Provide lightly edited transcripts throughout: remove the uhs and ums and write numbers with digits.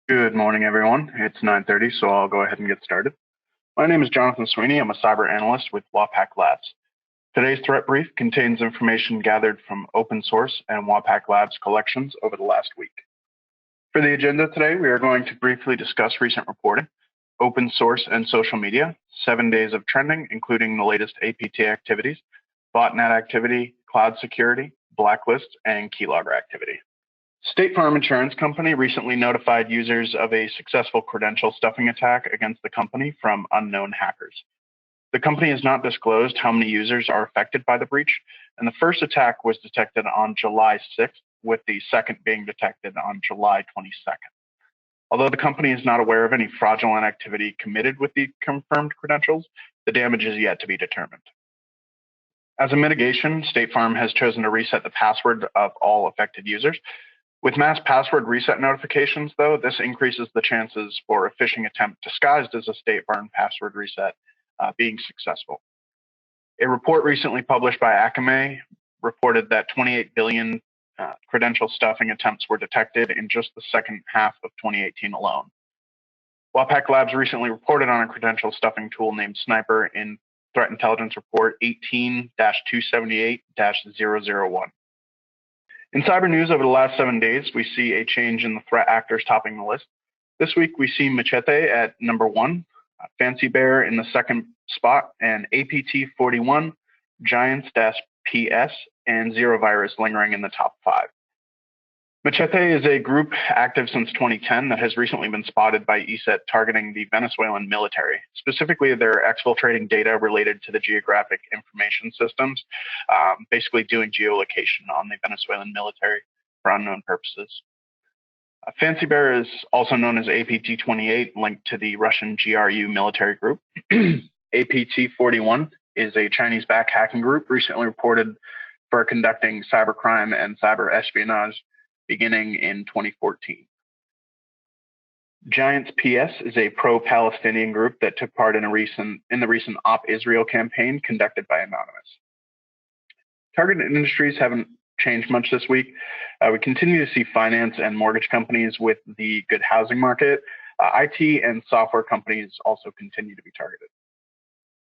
Good morning, everyone. It's 9:30, so I'll go ahead and get started. My name is Jonathan Sweeney. I'm a cyber analyst with WAPAC Labs. Today's threat brief contains information gathered from open source and WAPAC Labs collections over the last week. For the agenda today, we are going to briefly discuss recent reporting, open source and social media, 7 days of trending, including the latest APT activities, botnet activity, cloud security, blacklists, and keylogger activity. State Farm Insurance Company recently notified users of a successful credential stuffing attack against the company from unknown hackers. The company has not disclosed how many users are affected by the breach, and the first attack was detected on July 6th, with the second being detected on July 22nd. Although the company is not aware of any fraudulent activity committed with the confirmed credentials, the damage is yet to be determined. As a mitigation, State Farm has chosen to reset the password of all affected users. With mass password reset notifications, though, this increases the chances for a phishing attempt disguised as a State Farm password reset being successful. A report recently published by Akamai reported that 28 billion credential stuffing attempts were detected in just the second half of 2018 alone. WAPAC Labs recently reported on a credential stuffing tool named Sniper in Threat Intelligence Report 18-278-001. In cyber news over the last 7 days, we see a change in the threat actors topping the list. This week, we see Machete at number 1, Fancy Bear in the second spot, and APT41, Giants-PS, and Zero Virus lingering in the top 5. Machete is a group active since 2010 that has recently been spotted by ESET targeting the Venezuelan military. Specifically, they're exfiltrating data related to the geographic information systems, basically doing geolocation on the Venezuelan military for unknown purposes. Fancy Bear is also known as APT28, linked to the Russian GRU military group. APT41 is a Chinese-backed hacking group recently reported for conducting cybercrime and cyber espionage beginning in 2014. Giants PS is a pro-Palestinian group that took part in the recent Op Israel campaign conducted by Anonymous. Targeted industries haven't changed much this week. We continue to see finance and mortgage companies with the good housing market. IT and software companies also continue to be targeted.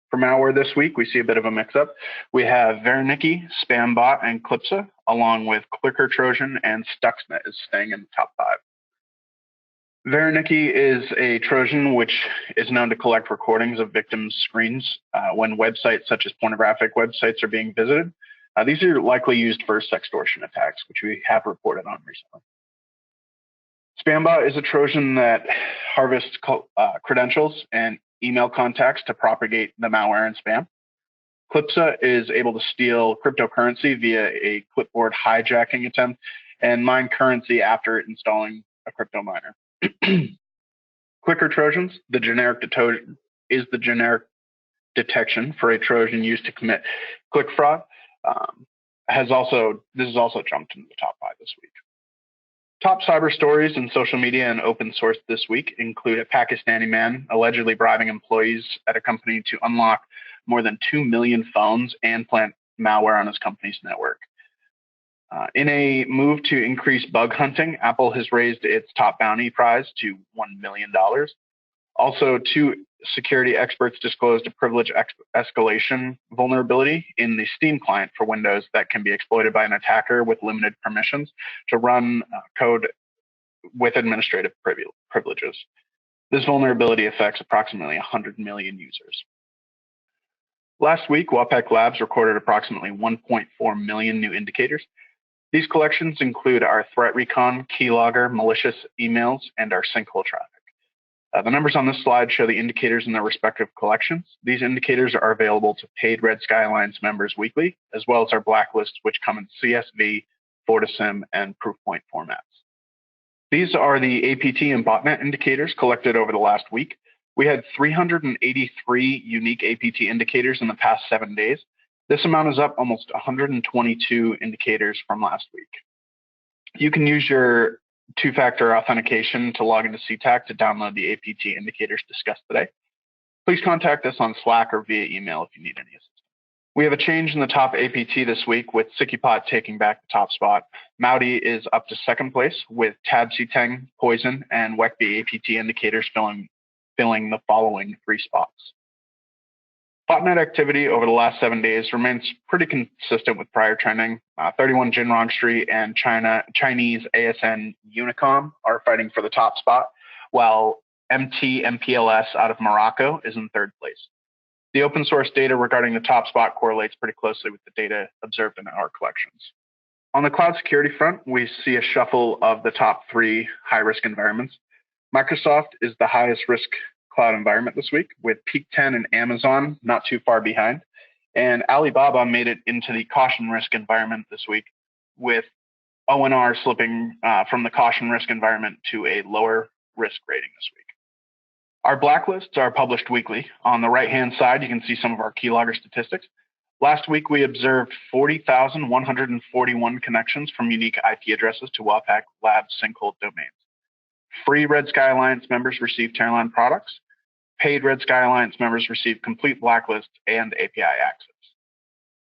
For malware this week, we see a bit of a mix-up. We have Veronikki, Spambot, and Clipsa, along with Clicker Trojan and Stuxnet is staying in the top 5. Veronikki is a Trojan which is known to collect recordings of victims' screens when websites such as pornographic websites are being visited. These are likely used for sextortion attacks, which we have reported on recently. Spambot is a Trojan that harvests credentials and email contacts to propagate the malware and spam. Clipsa is able to steal cryptocurrency via a clipboard hijacking attempt and mine currency after installing a crypto miner. Clicker Trojans, the generic detection for a Trojan used to commit click fraud. This has also jumped into the top 5 this week. Top cyber stories in social media and open source this week include a Pakistani man allegedly bribing employees at a company to unlock more than 2 million phones and plant malware on his company's network. In a move to increase bug hunting, Apple has raised its top bounty prize to $1 million. Also, 2 security experts disclosed a privilege escalation vulnerability in the Steam client for Windows that can be exploited by an attacker with limited permissions to run code with administrative privileges. This vulnerability affects approximately 100 million users. Last week, WAPAC Labs recorded approximately 1.4 million new indicators. These collections include our threat recon, keylogger, malicious emails, and our sinkhole traffic. The numbers on this slide show the indicators in their respective collections. These indicators are available to paid Red Sky Alliance members weekly, as well as our blacklists, which come in CSV, FortiSIM, and Proofpoint formats. These are the APT and botnet indicators collected over the last week. We had 383 unique APT indicators in the past 7 days. This amount is up almost 122 indicators from last week. You can use your 2-factor authentication to log into CTAC to download the APT indicators discussed today. Please contact us on Slack or via email if you need any assistance. We have a change in the top APT this week with Sikipot taking back the top spot. Maudi is up to second place with Tab Teng, Poison, and WECB APT indicators filling the following 3 spots. Botnet activity over the last 7 days remains pretty consistent with prior trending. 31 Jinrong Street and Chinese ASN Unicom are fighting for the top spot, while MT MPLS out of Morocco is in third place. The open source data regarding the top spot correlates pretty closely with the data observed in our collections. On the cloud security front, we see a shuffle of the top 3 high-risk environments. Microsoft is the highest risk cloud environment this week, with Peak 10 and Amazon not too far behind. And Alibaba made it into the caution risk environment this week, with ONR slipping from the caution risk environment to a lower risk rating this week. Our blacklists are published weekly. On the right-hand side, you can see some of our keylogger statistics. Last week, we observed 40,141 connections from unique IP addresses to WAPAC Labs sinkhole domains. Free Red Sky Alliance members receive Terraline products. Paid Red Sky Alliance members receive complete blacklist and API access.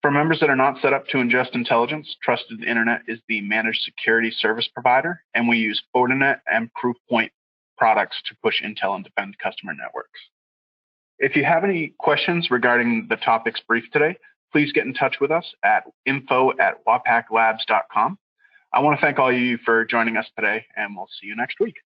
For members that are not set up to ingest intelligence, Trusted Internet is the managed security service provider, and we use Fortinet and Proofpoint products to push intel and defend customer networks. If you have any questions regarding the topics briefed today, please get in touch with us at info@wapaclabs.com. I want to thank all of you for joining us today, and we'll see you next week.